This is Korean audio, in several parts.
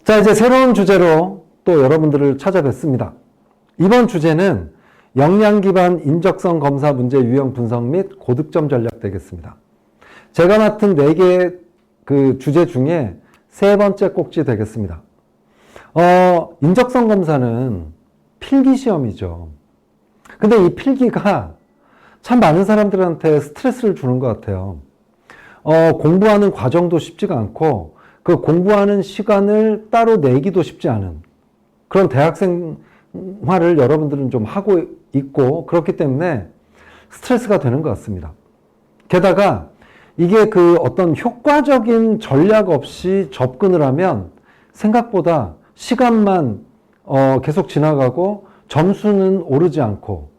자, 이제 새로운 주제로 또 여러분들을 찾아뵙습니다. 이번 주제는 역량 기반 인적성 검사 문제 유형 분석 및 고득점 전략 되겠습니다. 제가 맡은 4개의 그 주제 중에 세 번째 꼭지 되겠습니다. 인적성 검사는 필기 시험이죠. 근데 이 필기가 참 많은 사람들한테 스트레스를 주는 것 같아요. 공부하는 과정도 쉽지가 않고 그 공부하는 시간을 따로 내기도 쉽지 않은 그런 대학생활을 여러분들은 좀 하고 있고 그렇기 때문에 스트레스가 되는 것 같습니다. 게다가 이게 그 어떤 효과적인 전략 없이 접근을 하면 생각보다 시간만 계속 지나가고 점수는 오르지 않고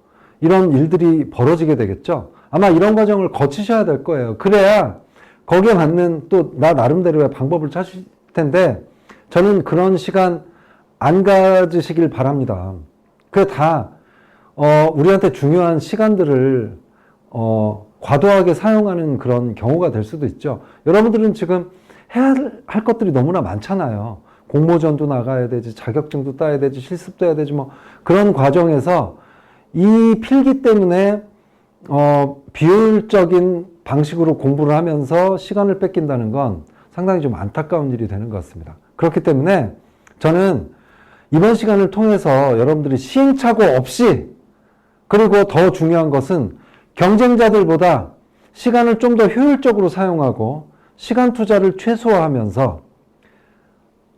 이런 일들이 벌어지게 되겠죠. 아마 이런 과정을 거치셔야 될 거예요. 그래야 거기에 맞는 또 나 나름대로의 방법을 찾으실 텐데 저는 그런 시간 안 가지시길 바랍니다. 그게 다 우리한테 중요한 시간들을 과도하게 사용하는 그런 경우가 될 수도 있죠. 여러분들은 지금 해야 할 것들이 너무나 많잖아요. 공모전도 나가야 되지, 자격증도 따야 되지, 실습도 해야 되지, 뭐 그런 과정에서 이 필기 때문에 비효율적인 방식으로 공부를 하면서 시간을 뺏긴다는 건 상당히 좀 안타까운 일이 되는 것 같습니다. 그렇기 때문에 저는 이번 시간을 통해서 여러분들이 시행착오 없이, 그리고 더 중요한 것은 경쟁자들보다 시간을 좀 더 효율적으로 사용하고 시간 투자를 최소화하면서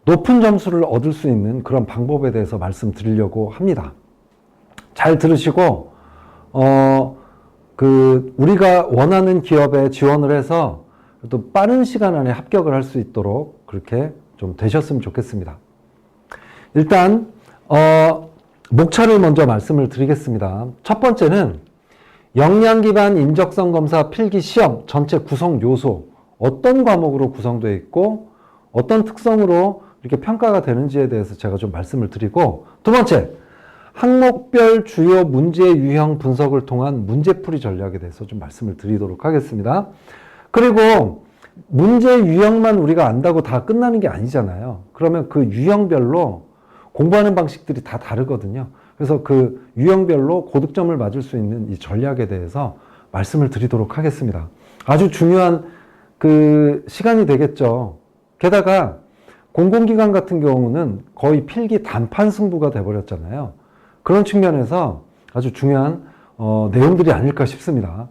높은 점수를 얻을 수 있는 그런 방법에 대해서 말씀드리려고 합니다. 잘 들으시고 우리가 원하는 기업에 지원을 해서 또 빠른 시간 안에 합격을 할 수 있도록 그렇게 좀 되셨으면 좋겠습니다. 일단 목차를 먼저 말씀을 드리겠습니다. 첫 번째는 역량 기반 인적성 검사 필기 시험 전체 구성 요소, 어떤 과목으로 구성되어 있고 어떤 특성으로 이렇게 평가가 되는지에 대해서 제가 좀 말씀을 드리고, 두 번째, 항목별 주요 문제 유형 분석을 통한 문제풀이 전략에 대해서 좀 말씀을 드리도록 하겠습니다. 그리고 문제 유형만 우리가 안다고 다 끝나는 게 아니잖아요. 그러면 그 유형별로 공부하는 방식들이 다 다르거든요. 그래서 그 유형별로 고득점을 맞을 수 있는 이 전략에 대해서 말씀을 드리도록 하겠습니다. 아주 중요한 그 시간이 되겠죠. 게다가 공공기관 같은 경우는 거의 필기 단판 승부가 돼버렸잖아요. 그런 측면에서 아주 중요한 내용들이 아닐까 싶습니다.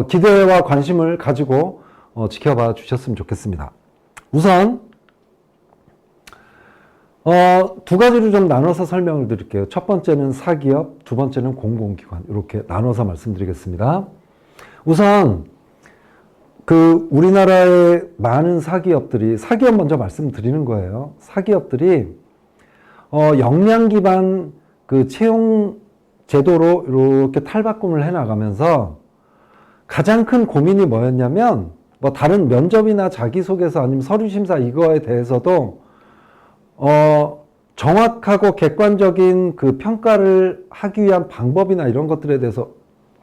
기대와 관심을 가지고 지켜봐 주셨으면 좋겠습니다. 우선 두 가지로 좀 나눠서 설명을 드릴게요. 첫 번째는 사기업, 두 번째는 공공기관, 이렇게 나눠서 말씀드리겠습니다. 우선 우리나라의 많은 사기업 먼저 말씀드리는 거예요. 사기업들이 역량 기반 채용 제도로 이렇게 탈바꿈을 해나가면서 가장 큰 고민이 뭐였냐면, 뭐 다른 면접이나 자기소개서 아니면 서류심사 이거에 대해서도 정확하고 객관적인 그 평가를 하기 위한 방법이나 이런 것들에 대해서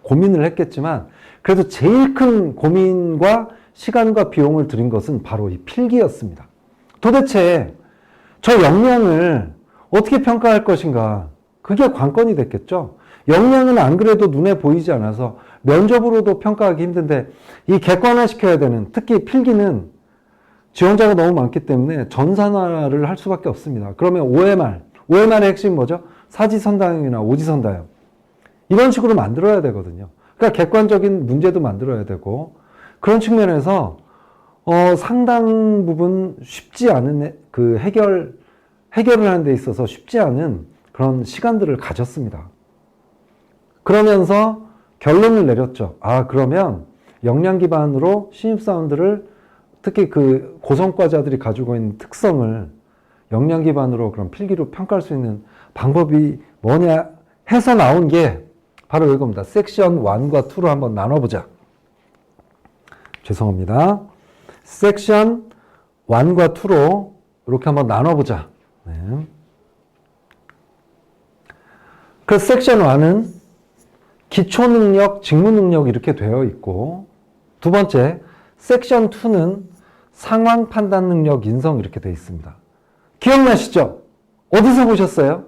고민을 했겠지만, 그래도 제일 큰 고민과 시간과 비용을 들인 것은 바로 이 필기였습니다. 도대체 저 역량을 어떻게 평가할 것인가? 그게 관건이 됐겠죠. 역량은 안 그래도 눈에 보이지 않아서 면접으로도 평가하기 힘든데 이 객관화시켜야 되는, 특히 필기는 지원자가 너무 많기 때문에 전산화를 할 수밖에 없습니다. 그러면 OMR의 핵심이 뭐죠? 사지선다형이나 오지선다형. 이런 식으로 만들어야 되거든요. 그러니까 객관적인 문제도 만들어야 되고, 그런 측면에서 상당 부분 쉽지 않은 해결을 하는 데 있어서 쉽지 않은 그런 시간들을 가졌습니다. 그러면서 결론을 내렸죠. 그러면 역량 기반으로 신입사원들을, 특히 고성과자들이 가지고 있는 특성을 역량 기반으로 그런 필기로 평가할 수 있는 방법이 뭐냐 해서 나온 게 바로 이겁니다. 섹션 1과 2로 한번 나눠보자. 죄송합니다. 섹션 1과 2로 이렇게 한번 나눠보자. 네. 그 섹션 1은 기초능력, 직무능력 이렇게 되어 있고, 두 번째 섹션 2는 상황 판단 능력 인성 이렇게 되어 있습니다. 기억나시죠? 어디서 보셨어요?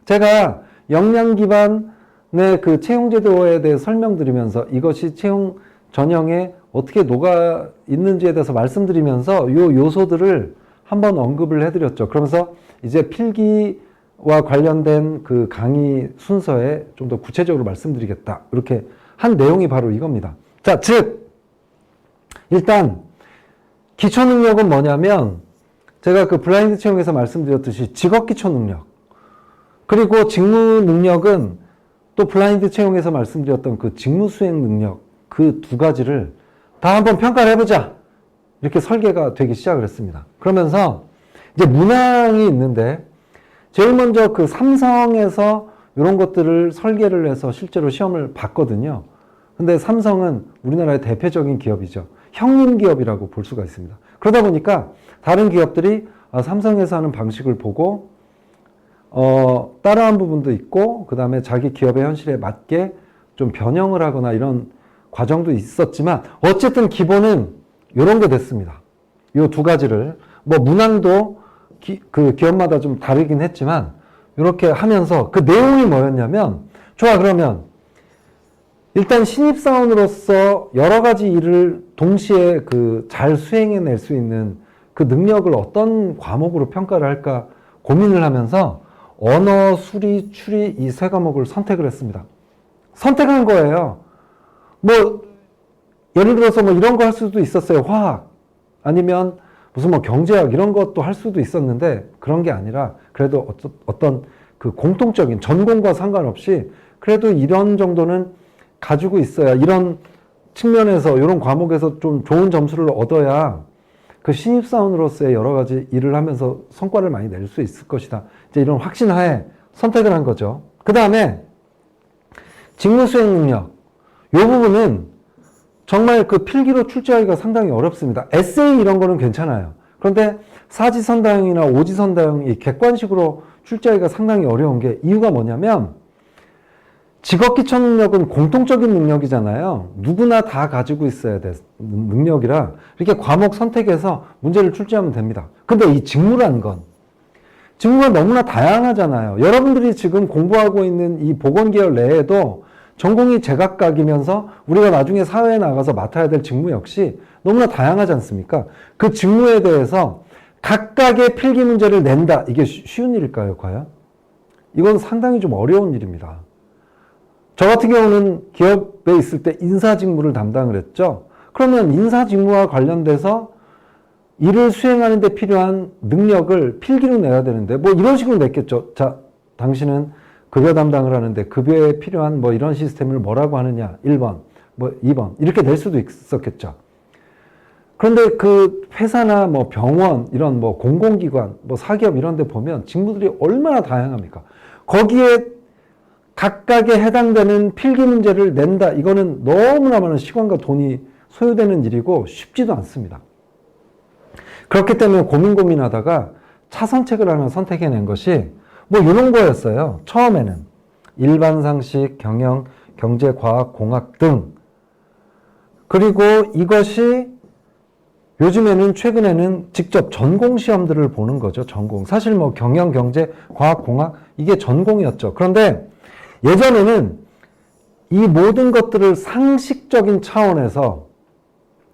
제가 역량 기반의 그 채용제도에 대해 설명드리면서 이것이 채용 전형에 어떻게 녹아 있는지에 대해서 말씀드리면서 요 요소들을 한번 언급을 해드렸죠. 그러면서 이제 필기와 관련된 그 강의 순서에 좀 더 구체적으로 말씀드리겠다. 이렇게 한 내용이 바로 이겁니다. 자, 즉, 일단, 기초 능력은 뭐냐면, 제가 그 블라인드 채용에서 말씀드렸듯이 직업 기초 능력, 그리고 직무 능력은 또 블라인드 채용에서 말씀드렸던 그 직무 수행 능력, 그 두 가지를 다 한번 평가를 해보자. 이렇게 설계가 되기 시작을 했습니다. 그러면서 이제 문항이 있는데, 제일 먼저 그 삼성에서 이런 것들을 설계를 해서 실제로 시험을 봤거든요. 근데 삼성은 우리나라의 대표적인 기업이죠. 형님 기업이라고 볼 수가 있습니다. 그러다 보니까 다른 기업들이 삼성에서 하는 방식을 보고 따라한 부분도 있고, 그 다음에 자기 기업의 현실에 맞게 좀 변형을 하거나 이런 과정도 있었지만, 어쨌든 기본은 이런 게 됐습니다. 이 두 가지를 뭐 문항도 그 기업마다 좀 다르긴 했지만 이렇게 하면서 그 내용이 뭐였냐면, 좋아, 그러면 일단 신입사원으로서 여러 가지 일을 동시에 그 잘 수행해낼 수 있는 그 능력을 어떤 과목으로 평가를 할까 고민을 하면서 언어, 수리, 추리 이 세 과목을 선택을 했습니다. 선택한 거예요. 뭐 예를 들어서 뭐 이런 거 할 수도 있었어요. 화학 아니면 무슨 뭐 경제학 이런 것도 할 수도 있었는데, 그런 게 아니라 그래도 어떤 그 공통적인 전공과 상관없이 그래도 이런 정도는 가지고 있어야, 이런 측면에서 이런 과목에서 좀 좋은 점수를 얻어야 그 신입사원으로서의 여러 가지 일을 하면서 성과를 많이 낼 수 있을 것이다. 이제 이런 확신하에 선택을 한 거죠. 그 다음에 직무수행 능력, 이 부분은 정말 그 필기로 출제하기가 상당히 어렵습니다. 에세이 이런 거는 괜찮아요. 그런데 사지선다형이나 오지선다형 이 객관식으로 출제하기가 상당히 어려운 게, 이유가 뭐냐면 직업기초 능력은 공통적인 능력이잖아요. 누구나 다 가지고 있어야 될 능력이라 이렇게 과목 선택해서 문제를 출제하면 됩니다. 근데 이 직무란 건, 직무가 너무나 다양하잖아요. 여러분들이 지금 공부하고 있는 이 보건계열 내에도 전공이 제각각이면서 우리가 나중에 사회에 나가서 맡아야 될 직무 역시 너무나 다양하지 않습니까? 그 직무에 대해서 각각의 필기 문제를 낸다. 이게 쉬운 일일까요, 과연? 이건 상당히 좀 어려운 일입니다. 저 같은 경우는 기업에 있을 때 인사 직무를 담당을 했죠. 그러면 인사 직무와 관련돼서 일을 수행하는 데 필요한 능력을 필기로 내야 되는데, 뭐 이런 식으로 냈겠죠. 자, 당신은 급여 담당을 하는데 급여에 필요한 뭐 이런 시스템을 뭐라고 하느냐, 1번, 뭐 2번, 이렇게 낼 수도 있었겠죠. 그런데 그 회사나 뭐 병원, 이런 뭐 공공기관, 뭐 사기업 이런 데 보면 직무들이 얼마나 다양합니까? 거기에 각각에 해당되는 필기 문제를 낸다. 이거는 너무나 많은 시간과 돈이 소요되는 일이고 쉽지도 않습니다. 그렇기 때문에 고민하다가 차선책을 하나 선택해낸 것이 뭐 이런 거였어요. 처음에는 일반 상식, 경영, 경제, 과학, 공학 등. 그리고 이것이 요즘에는, 최근에는 직접 전공 시험들을 보는 거죠. 전공. 사실 뭐 경영, 경제, 과학, 공학 이게 전공이었죠. 그런데 예전에는 이 모든 것들을 상식적인 차원에서,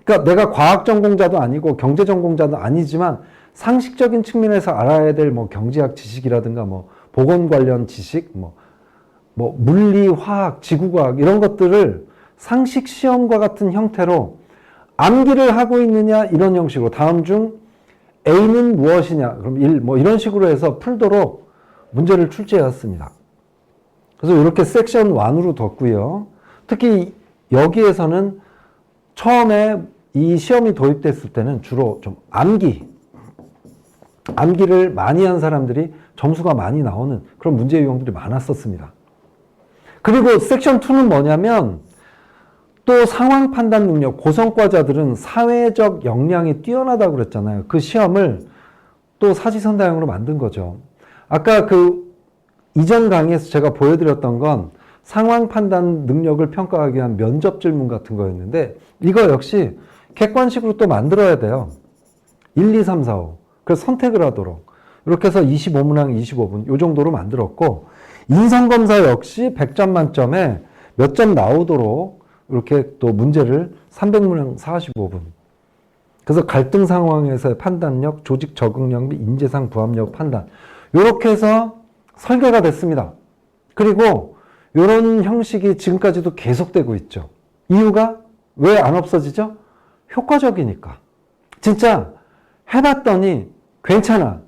그러니까 내가 과학 전공자도 아니고 경제 전공자도 아니지만 상식적인 측면에서 알아야 될 뭐 경제학 지식이라든가 뭐 보건 관련 지식, 뭐 물리, 화학, 지구과학 이런 것들을 상식 시험과 같은 형태로 암기를 하고 있느냐, 이런 형식으로 다음 중 A는 무엇이냐, 그럼 1, 뭐 이런 식으로 해서 풀도록 문제를 출제해왔습니다. 그래서 이렇게 섹션 1으로 뒀고요. 특히 여기에서는 처음에 이 시험이 도입됐을 때는 주로 좀 암기를 많이 한 사람들이 점수가 많이 나오는 그런 문제 유형들이 많았었습니다. 그리고 섹션 2는 뭐냐면, 또 상황 판단 능력, 고성과자들은 사회적 역량이 뛰어나다고 그랬잖아요. 그 시험을 또 사지선다형으로 만든 거죠. 아까 그 이전 강의에서 제가 보여드렸던 건 상황 판단 능력을 평가하기 위한 면접 질문 같은 거였는데, 이거 역시 객관식으로 또 만들어야 돼요. 1, 2, 3, 4, 5. 그래서 선택을 하도록. 이렇게 해서 25문항 25분 요 정도로 만들었고, 인성검사 역시 100점 만점에 몇 점 나오도록 이렇게 또 문제를 300문항 45분. 그래서 갈등 상황에서의 판단력, 조직 적응력 및 인재상 부합력 판단. 이렇게 해서 설계가 됐습니다. 그리고 이런 형식이 지금까지도 계속되고 있죠. 이유가 왜 안 없어지죠? 효과적이니까. 진짜 해봤더니 괜찮아.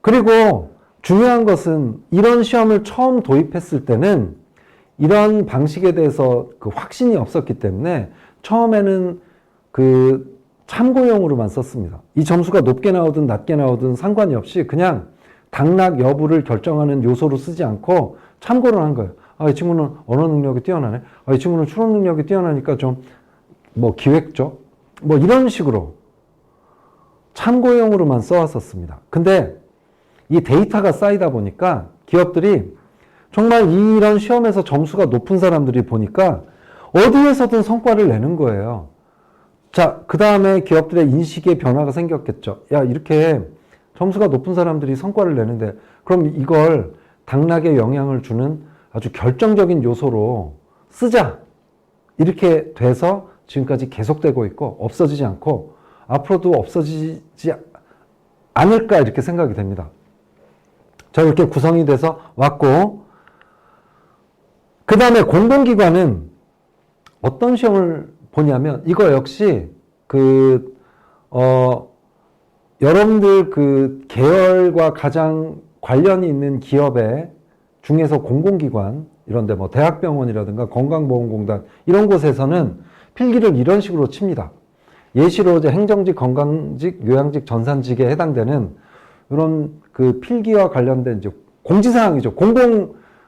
그리고 중요한 것은 이런 시험을 처음 도입했을 때는 이런 방식에 대해서 그 확신이 없었기 때문에 처음에는 그 참고용으로만 썼습니다. 이 점수가 높게 나오든 낮게 나오든 상관이 없이 그냥 당락 여부를 결정하는 요소로 쓰지 않고 참고를 한 거예요. 아, 이 친구는 언어 능력이 뛰어나네. 아, 이 친구는 추론 능력이 뛰어나니까 좀 뭐 기획적 뭐 이런 식으로 참고용으로만 써왔었습니다. 근데 이 데이터가 쌓이다 보니까 기업들이 정말 이런 시험에서 점수가 높은 사람들이 보니까 어디에서든 성과를 내는 거예요. 자, 그 다음에 기업들의 인식의 변화가 생겼겠죠. 야, 이렇게 점수가 높은 사람들이 성과를 내는데 그럼 이걸 당락에 영향을 주는 아주 결정적인 요소로 쓰자. 이렇게 돼서 지금까지 계속되고 있고 없어지지 않고 앞으로도 없어지지 않을까 이렇게 생각이 됩니다. 자, 이렇게 구성이 돼서 왔고, 그 다음에 공공기관은 어떤 시험을 보냐면 이거 역시 여러분들 그 계열과 가장 관련이 있는 기업의 중에서 공공기관 이런데 뭐 대학병원이라든가 건강보험공단 이런 곳에서는 필기를 이런 식으로 칩니다. 예시로 이제 행정직, 건강직, 요양직, 전산직에 해당되는 이런 그 필기와 관련된 이제 공지사항이죠.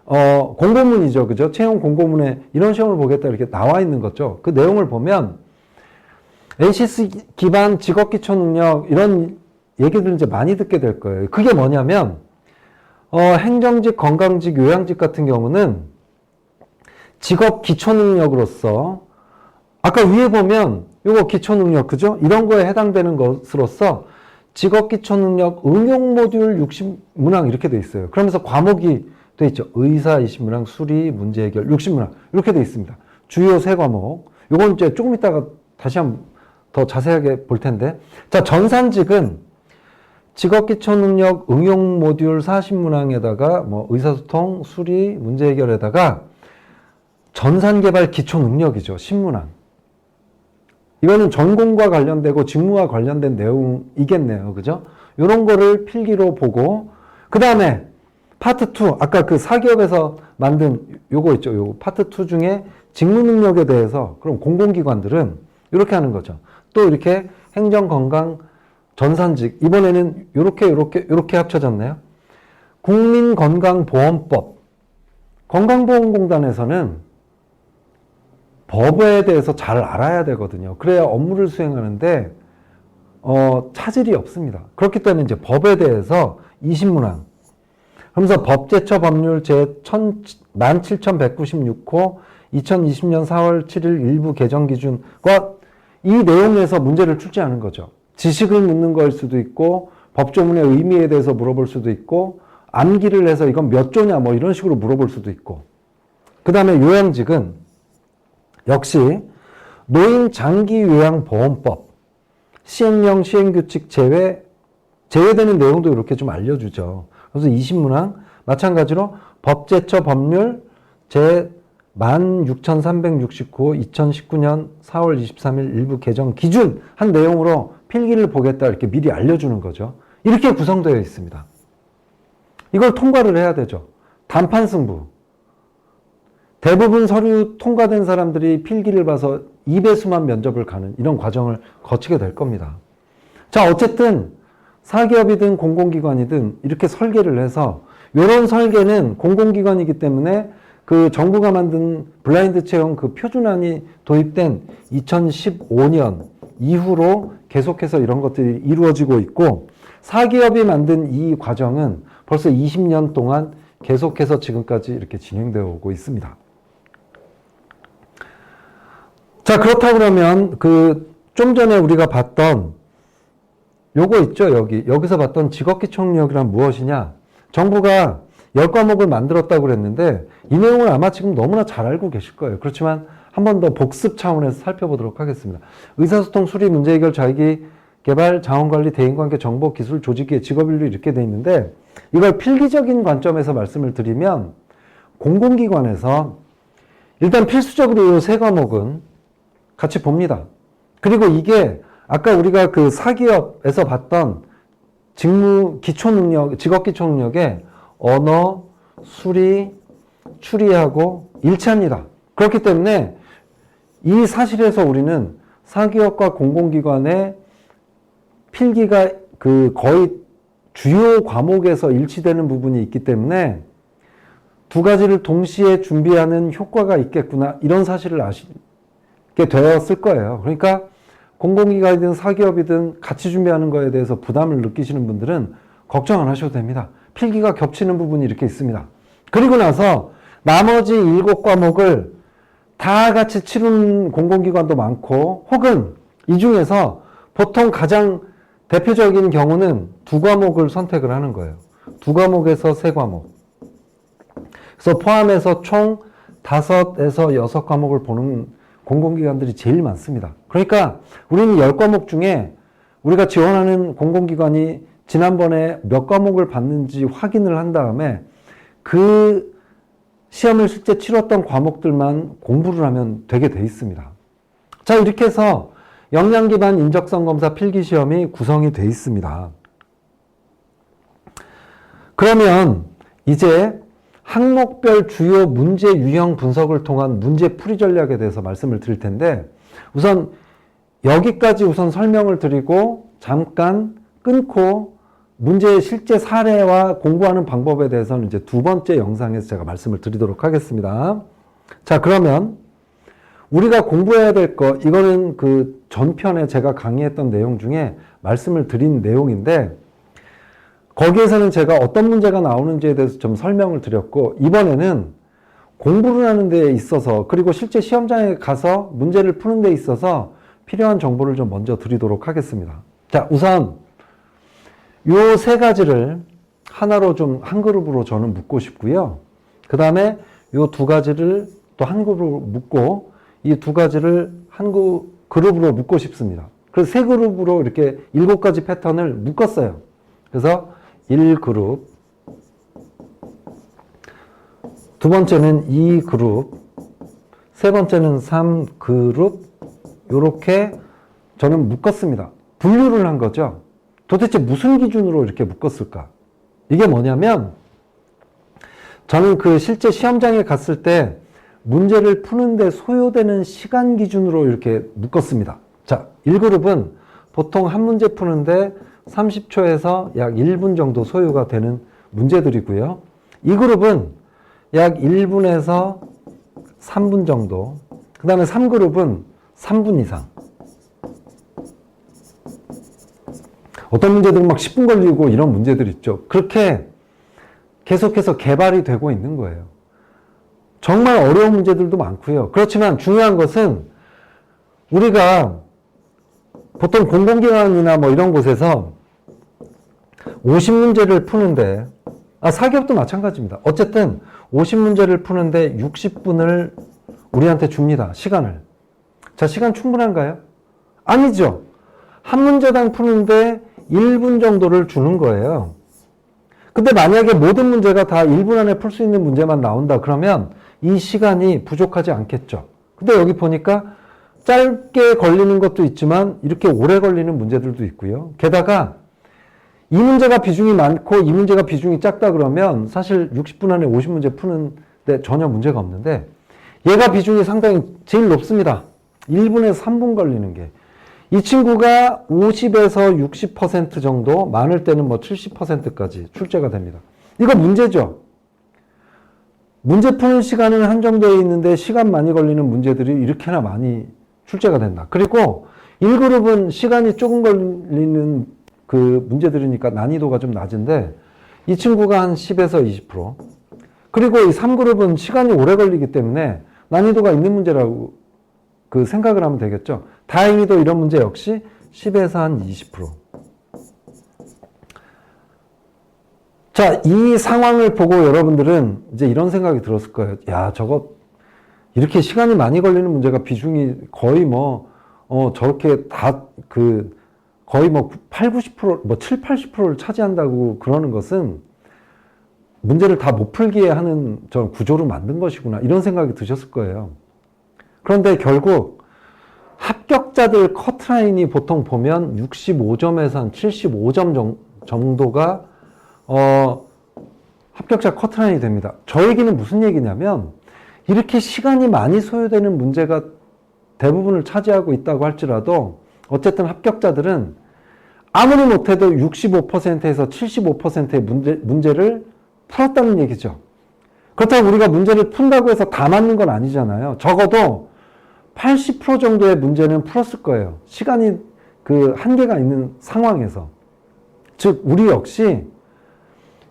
공고문이죠. 그죠? 채용 공고문에 이런 시험을 보겠다 이렇게 나와 있는 거죠. 그 내용을 보면 NCS 기반 직업기초 능력 이런 얘기들 이제 많이 듣게 될 거예요. 그게 뭐냐면, 행정직, 건강직, 요양직 같은 경우는 직업 기초 능력으로서 아까 위에 보면 요거 기초 능력 그죠? 이런 거에 해당되는 것으로서 직업 기초 능력 응용 모듈 60문항 이렇게 돼 있어요. 그러면서 과목이 돼 있죠. 의사 20문항, 수리, 문제 해결 60문항 이렇게 돼 있습니다. 주요 세 과목. 요건 이제 조금 이따가 다시 한번 더 자세하게 볼 텐데. 자, 전산직은 직업 기초 능력 응용 모듈 40문항에다가 뭐 의사소통, 수리, 문제 해결에다가 전산개발 기초 능력이죠. 10문항. 이거는 전공과 관련되고 직무와 관련된 내용이겠네요. 그죠? 이런 거를 필기로 보고, 그 다음에 파트 2, 아까 그 사기업에서 만든 요거 있죠. 요거 파트 2 중에 직무 능력에 대해서 그럼 공공기관들은 이렇게 하는 거죠. 또 이렇게 행정, 건강, 전산직, 이번에는 요렇게 합쳐졌네요. 국민건강보험법. 건강보험공단에서는 법에 대해서 잘 알아야 되거든요. 그래야 업무를 수행하는데 차질이 없습니다. 그렇기 때문에 이제 법에 대해서 20문항. 그러면서 법제처 법률 제 17,196호 2020년 4월 7일 일부 개정 기준과 이 내용에서 문제를 출제하는 거죠. 지식을 묻는 걸 수도 있고 법조문의 의미에 대해서 물어볼 수도 있고 암기를 해서 이건 몇 조냐 뭐 이런 식으로 물어볼 수도 있고, 그 다음에 요양직은 역시 노인장기요양보험법 시행령 시행규칙 제외되는 내용도 이렇게 좀 알려주죠. 그래서 20문항 마찬가지로 법제처 법률 제 16,369 2019년 4월 23일 일부 개정 기준 한 내용으로 필기를 보겠다 이렇게 미리 알려주는 거죠. 이렇게 구성되어 있습니다. 이걸 통과를 해야 되죠. 단판 승부. 대부분 서류 통과된 사람들이 필기를 봐서 2배수만 면접을 가는 이런 과정을 거치게 될 겁니다. 자, 어쨌든 사기업이든 공공기관이든 이렇게 설계를 해서, 이런 설계는 공공기관이기 때문에 그 정부가 만든 블라인드 채용 그 표준안이 도입된 2015년 이후로 계속해서 이런 것들이 이루어지고 있고, 사기업이 만든 이 과정은 벌써 20년 동안 계속해서 지금까지 이렇게 진행되어 오고 있습니다. 자, 그렇다 그러면 좀 전에 우리가 봤던 요거 있죠, 여기서 봤던 직업기초능력이란 무엇이냐? 정부가 10과목을 만들었다고 그랬는데 이 내용을 아마 지금 너무나 잘 알고 계실 거예요. 그렇지만 한 번 더 복습 차원에서 살펴보도록 하겠습니다. 의사소통, 수리, 문제해결, 자기 개발, 자원관리, 대인관계, 정보, 기술, 조직의 직업인류 이렇게 돼 있는데 이걸 필기적인 관점에서 말씀을 드리면 공공기관에서 일단 필수적으로 이 세 과목은 같이 봅니다. 그리고 이게 아까 우리가 그 사기업에서 봤던 직무 기초능력, 직업 기초능력에 언어, 수리, 추리하고 일치합니다. 그렇기 때문에 이 사실에서 우리는 사기업과 공공기관의 필기가 그 거의 주요 과목에서 일치되는 부분이 있기 때문에 두 가지를 동시에 준비하는 효과가 있겠구나 이런 사실을 아시게 되었을 거예요. 그러니까 공공기관이든 사기업이든 같이 준비하는 거에 대해서 부담을 느끼시는 분들은 걱정 안 하셔도 됩니다. 필기가 겹치는 부분이 이렇게 있습니다. 그리고 나서 나머지 7과목을 다 같이 치른 공공기관도 많고 혹은 이 중에서 보통 가장 대표적인 경우는 2과목을 선택을 하는 거예요. 2과목에서 3과목. 그래서 포함해서 총 5에서 6과목을 보는 공공기관들이 제일 많습니다. 그러니까 우리는 10과목 중에 우리가 지원하는 공공기관이 지난번에 몇 과목을 봤는지 확인을 한 다음에 그 시험을 실제 치렀던 과목들만 공부를 하면 되게 돼 있습니다. 자, 이렇게 해서 역량 기반 인적성 검사 필기 시험이 구성이 돼 있습니다. 그러면 이제 항목별 주요 문제 유형 분석을 통한 문제 풀이 전략에 대해서 말씀을 드릴 텐데 우선 여기까지 우선 설명을 드리고 잠깐 끊고 문제의 실제 사례와 공부하는 방법에 대해서는 이제 2번째 영상에서 제가 말씀을 드리도록 하겠습니다. 자, 그러면 우리가 공부해야 될 거, 이거는 그 전편에 제가 강의했던 내용 중에 말씀을 드린 내용인데 거기에서는 제가 어떤 문제가 나오는지에 대해서 좀 설명을 드렸고 이번에는 공부를 하는 데 있어서 그리고 실제 시험장에 가서 문제를 푸는 데 있어서 필요한 정보를 좀 먼저 드리도록 하겠습니다. 자, 우선 요 3가지를 하나로 좀 한 그룹으로 저는 묶고 싶고요. 그 다음에 요 2가지를 또 한 그룹으로 묶고 이 2가지를 한 그룹으로 묶고 싶습니다. 그래서 3그룹으로 이렇게 7가지 패턴을 묶었어요. 그래서 1그룹, 두 번째는 2그룹, 세 번째는 3그룹, 요렇게 저는 묶었습니다. 분류를 한 거죠. 도대체 무슨 기준으로 이렇게 묶었을까? 이게 뭐냐면 저는 그 실제 시험장에 갔을 때 문제를 푸는데 소요되는 시간 기준으로 이렇게 묶었습니다. 자, 1그룹은 보통 한 문제 푸는데 30초에서 약 1분 정도 소요가 되는 문제들이고요. 2그룹은 약 1분에서 3분 정도. 그 다음에 3그룹은 3분 이상. 어떤 문제들은 막 10분 걸리고 이런 문제들 있죠. 그렇게 계속해서 개발이 되고 있는 거예요. 정말 어려운 문제들도 많고요. 그렇지만 중요한 것은 우리가 보통 공공기관이나 뭐 이런 곳에서 50문제를 푸는데, 사기업도 마찬가지입니다. 어쨌든 50문제를 푸는데 60분을 우리한테 줍니다. 시간을. 자, 시간 충분한가요? 아니죠. 한 문제당 푸는데 1분 정도를 주는 거예요. 근데 만약에 모든 문제가 다 1분 안에 풀 수 있는 문제만 나온다 그러면 이 시간이 부족하지 않겠죠. 근데 여기 보니까 짧게 걸리는 것도 있지만 이렇게 오래 걸리는 문제들도 있고요. 게다가 이 문제가 비중이 많고 이 문제가 비중이 작다 그러면 사실 60분 안에 50문제 푸는데 전혀 문제가 없는데 얘가 비중이 상당히 제일 높습니다. 1분에서 3분 걸리는 게. 이 친구가 50에서 60% 정도, 많을 때는 뭐 70%까지 출제가 됩니다. 이거 문제죠. 문제 푸는 시간은 한정되어 있는데 시간 많이 걸리는 문제들이 이렇게나 많이 출제가 된다. 그리고 1그룹은 시간이 조금 걸리는 그 문제들이니까 난이도가 좀 낮은데 이 친구가 한 10에서 20%. 그리고 이 3그룹은 시간이 오래 걸리기 때문에 난이도가 있는 문제라고 그 생각을 하면 되겠죠. 다행히도 이런 문제 역시 10에서 한 20%. 자, 이 상황을 보고 여러분들은 이제 이런 생각이 들었을 거예요. 야, 저거 이렇게 시간이 많이 걸리는 문제가 비중이 거의 저렇게 거의 8, 90%, 7, 80%를 차지한다고 그러는 것은 문제를 다 못 풀게 하는 저 구조로 만든 것이구나. 이런 생각이 드셨을 거예요. 그런데 결국 합격자들 커트라인이 보통 보면 65점에서 한 75점 정도가 합격자 커트라인이 됩니다. 저 얘기는 무슨 얘기냐면 이렇게 시간이 많이 소요되는 문제가 대부분을 차지하고 있다고 할지라도 어쨌든 합격자들은 아무리 못해도 65%에서 75%의 문제를 풀었다는 얘기죠. 그렇다고 우리가 문제를 푼다고 해서 다 맞는 건 아니잖아요. 적어도 80% 정도의 문제는 풀었을 거예요. 시간이 한계가 있는 상황에서. 즉, 우리 역시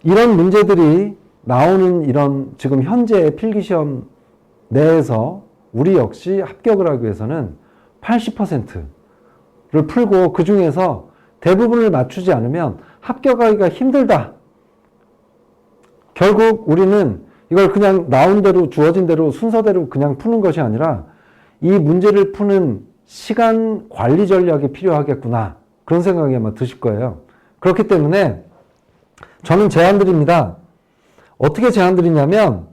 이런 문제들이 나오는 이런 지금 현재의 필기시험 내에서 우리 역시 합격을 하기 위해서는 80%를 풀고 그 중에서 대부분을 맞추지 않으면 합격하기가 힘들다. 결국 우리는 이걸 그냥 나온 대로 주어진 대로 순서대로 그냥 푸는 것이 아니라 이 문제를 푸는 시간 관리 전략이 필요하겠구나. 그런 생각이 아마 드실 거예요. 그렇기 때문에 저는 제안드립니다. 어떻게 제안드리냐면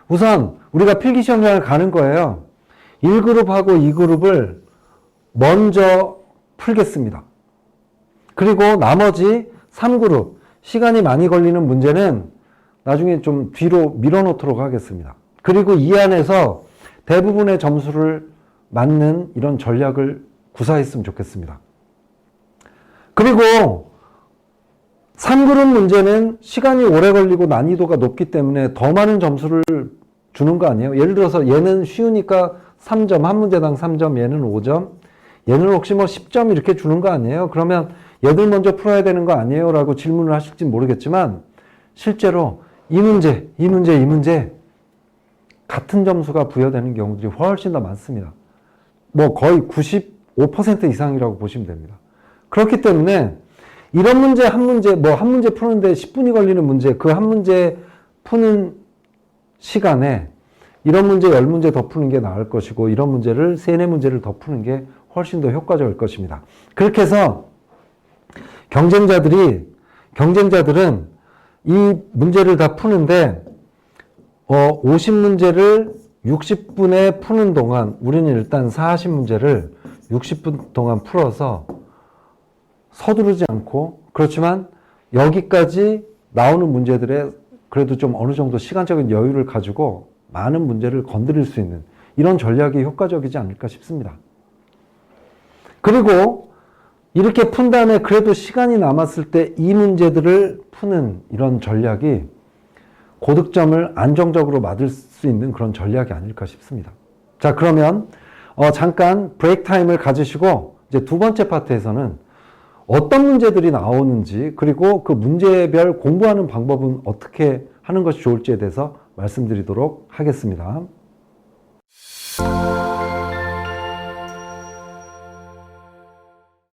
우선 우리가 필기시험장을 가는 거예요. 1그룹하고 2그룹을 먼저 풀겠습니다. 그리고 나머지 3그룹, 시간이 많이 걸리는 문제는 나중에 좀 뒤로 밀어놓도록 하겠습니다. 그리고 이 안에서 대부분의 점수를 맞는 이런 전략을 구사했으면 좋겠습니다. 그리고 3그룹 문제는 시간이 오래 걸리고 난이도가 높기 때문에 더 많은 점수를 주는 거 아니에요? 예를 들어서 얘는 쉬우니까 3점, 한 문제당 3점, 얘는 5점, 얘는 혹시 10점 이렇게 주는 거 아니에요? 그러면 얘들 먼저 풀어야 되는 거 아니에요? 라고 질문을 하실지 모르겠지만 실제로 이 문제 같은 점수가 부여되는 경우들이 훨씬 더 많습니다. 거의 95% 이상이라고 보시면 됩니다. 그렇기 때문에 이런 문제 한 문제 푸는데 10분이 걸리는 문제, 그 한 문제 푸는 시간에 이런 문제 10문제 더 푸는 게 나을 것이고 이런 문제를 3, 4문제를 더 푸는 게 훨씬 더 효과적일 것입니다. 그렇게 해서 경쟁자들은 이 문제를 다 푸는데 50문제를 60분에 푸는 동안 우리는 일단 40문제를 60분 동안 풀어서 서두르지 않고 그렇지만 여기까지 나오는 문제들에 그래도 좀 어느 정도 시간적인 여유를 가지고 많은 문제를 건드릴 수 있는 이런 전략이 효과적이지 않을까 싶습니다. 그리고 이렇게 푼 다음에 그래도 시간이 남았을 때 이 문제들을 푸는 이런 전략이 고득점을 안정적으로 받을 수 있는 그런 전략이 아닐까 싶습니다. 자, 그러면 잠깐 브레이크 타임을 가지시고 이제 두 번째 파트에서는 어떤 문제들이 나오는지 그리고 그 문제별 공부하는 방법은 어떻게 하는 것이 좋을지에 대해서 말씀드리도록 하겠습니다.